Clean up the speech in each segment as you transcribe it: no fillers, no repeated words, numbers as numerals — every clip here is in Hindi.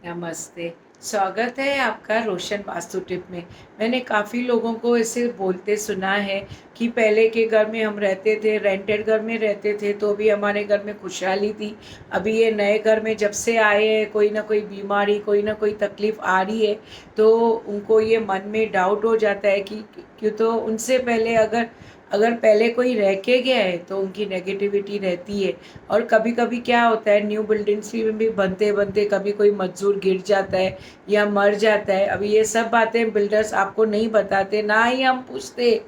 नमस्ते। स्वागत है आपका रोशन वास्तु टिप में। मैंने काफ़ी लोगों को ऐसे बोलते सुना है कि पहले के घर में हम रहते थे, रेंटेड घर में रहते थे तो भी हमारे घर में खुशहाली थी। अभी ये नए घर में जब से आए हैं, कोई ना कोई बीमारी, कोई ना कोई तकलीफ़ आ रही है, तो उनको ये मन में डाउट हो जाता है कि क्यों, तो उनसे पहले अगर अगर पहले कोई रह के गया है तो उनकी नेगेटिविटी रहती है। और कभी कभी क्या होता है, न्यू बिल्डिंग्स में भी बनते बनते कभी कोई मजदूर गिर जाता है या मर जाता है। अभी ये सब बातें बिल्डर्स आपको नहीं बताते, ना ही हम पूछते।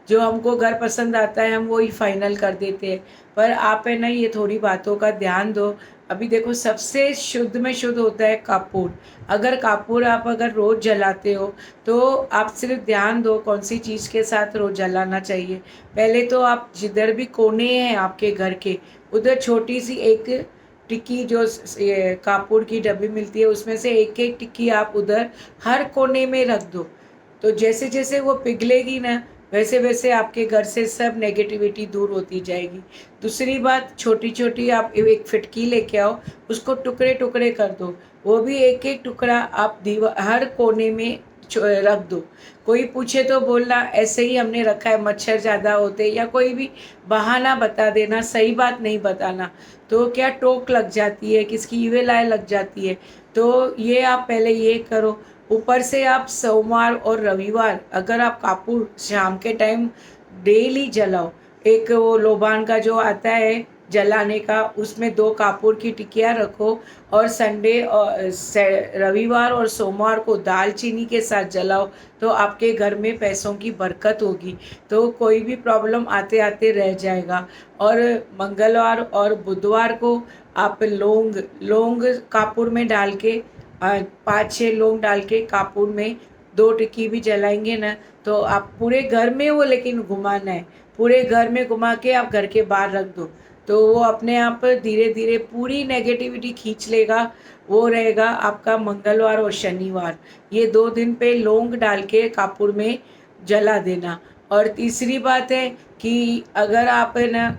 जो हमको घर पसंद आता है हम वो ही फाइनल कर देते हैं। पर आप है ना, ये थोड़ी बातों का ध्यान दो। अभी देखो, सबसे शुद्ध में शुद्ध होता है कपूर। अगर कपूर आप अगर रोज़ जलाते हो तो आप सिर्फ ध्यान दो कौन सी चीज़ के साथ रोज़ जलाना चाहिए। पहले तो आप जिधर भी कोने हैं आपके घर के, उधर छोटी सी एक टिक्की, जो ये कापूर की डब्बी मिलती है उसमें से एक एक टिक्की आप उधर हर कोने में रख दो। तो जैसे जैसे वो पिघलेगी ना, वैसे वैसे आपके घर से सब नेगेटिविटी दूर होती जाएगी। दूसरी बात, छोटी छोटी आप एक फिटकी लेके आओ, उसको टुकड़े टुकड़े कर दो। वो भी एक एक टुकड़ा आप दीवार हर कोने में रख दो। कोई पूछे तो बोलना ऐसे ही हमने रखा है, मच्छर ज़्यादा होते, या कोई भी बहाना बता देना, सही बात नहीं बताना। तो क्या टोक लग जाती है, किसकी ईविल आई लग जाती है। तो ये आप पहले ये करो। ऊपर से आप सोमवार और रविवार अगर आप कपूर शाम के टाइम डेली जलाओ। एक वो लोबान का जो आता है जलाने का, उसमें 2 कपूर की टिकिया रखो। और संडे और रविवार और सोमवार को दालचीनी के साथ जलाओ। तो आपके घर में पैसों की बरकत होगी। तो कोई भी प्रॉब्लम आते आते रह जाएगा। और मंगलवार और बुधवार को आप लौंग लौंग कपूर में डाल के, 5-6 लौंग डाल के कपूर में 2 टिक्की भी जलाएंगे ना, तो आप पूरे घर में वो, लेकिन घुमाना है, पूरे घर में घुमा के आप घर के बाहर रख दो। तो वो अपने आप धीरे धीरे पूरी नेगेटिविटी खींच लेगा। वो रहेगा आपका मंगलवार और शनिवार, ये 2 दिन पे लौंग डाल के कपूर में जला देना। और तीसरी बात है कि अगर आप है ना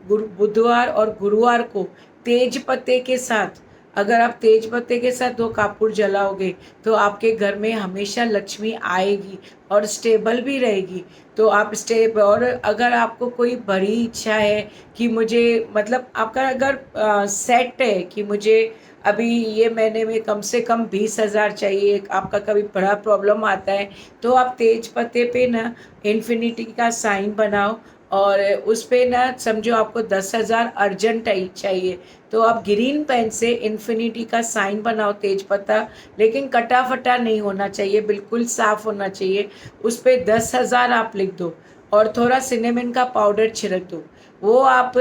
बुधवार और गुरुवार को तेज पत्ते के साथ, अगर आप तेज पत्ते के साथ 2 कपूर जलाओगे तो आपके घर में हमेशा लक्ष्मी आएगी और स्टेबल भी रहेगी। तो आप और अगर आपको कोई बड़ी इच्छा है कि मुझे, मतलब आपका अगर सेट है कि मुझे अभी ये महीने में कम से कम 20,000 चाहिए, आपका कभी बड़ा प्रॉब्लम आता है, तो आप तेज पत्ते पे ना इन्फिनिटी का साइन बनाओ। और उस पे ना समझो आपको 10,000 अर्जेंट चाहिए, तो आप ग्रीन पेन से इन्फिनिटी का साइन बनाओ तेज पत्ता। लेकिन कटा फटा नहीं होना चाहिए, बिल्कुल साफ होना चाहिए। उस पर 10,000 आप लिख दो और थोड़ा सिनेमन का पाउडर छिड़क दो। वो आप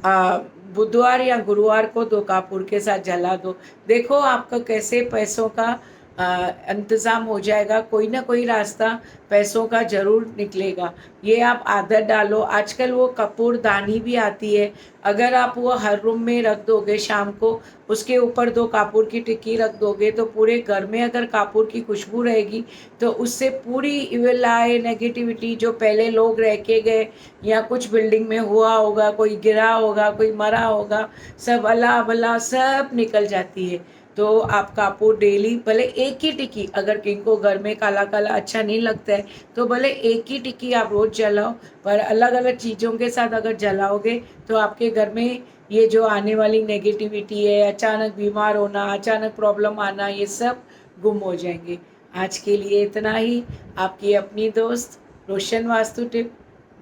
आ, बुधवार या गुरुवार को 2 कपूर के साथ जला दो। देखो आपका कैसे पैसों का इंतज़ाम हो जाएगा। कोई ना कोई रास्ता पैसों का ज़रूर निकलेगा। ये आप आदत डालो। आजकल वो कपूर दानी भी आती है, अगर आप वो हर रूम में रख दोगे शाम को, उसके ऊपर 2 कपूर की टिक्की रख दोगे, तो पूरे घर में अगर कपूर की खुशबू रहेगी तो उससे पूरी इविल आए नेगेटिविटी, जो पहले लोग रह के गए या कुछ बिल्डिंग में हुआ होगा, कोई गिरा होगा, कोई मरा होगा, सब अला भला सब निकल जाती है। तो आप कपूर डेली, भले एक ही टिक्की, अगर किनको घर में काला काला अच्छा नहीं लगता है तो भले एक ही टिक्की आप रोज़ जलाओ, पर अलग अलग चीज़ों के साथ अगर जलाओगे तो आपके घर में ये जो आने वाली नेगेटिविटी है, अचानक बीमार होना, अचानक प्रॉब्लम आना, ये सब गुम हो जाएंगे। आज के लिए इतना ही। आपकी अपनी दोस्त रोशन वास्तु टिप,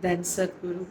धन सतगुरु।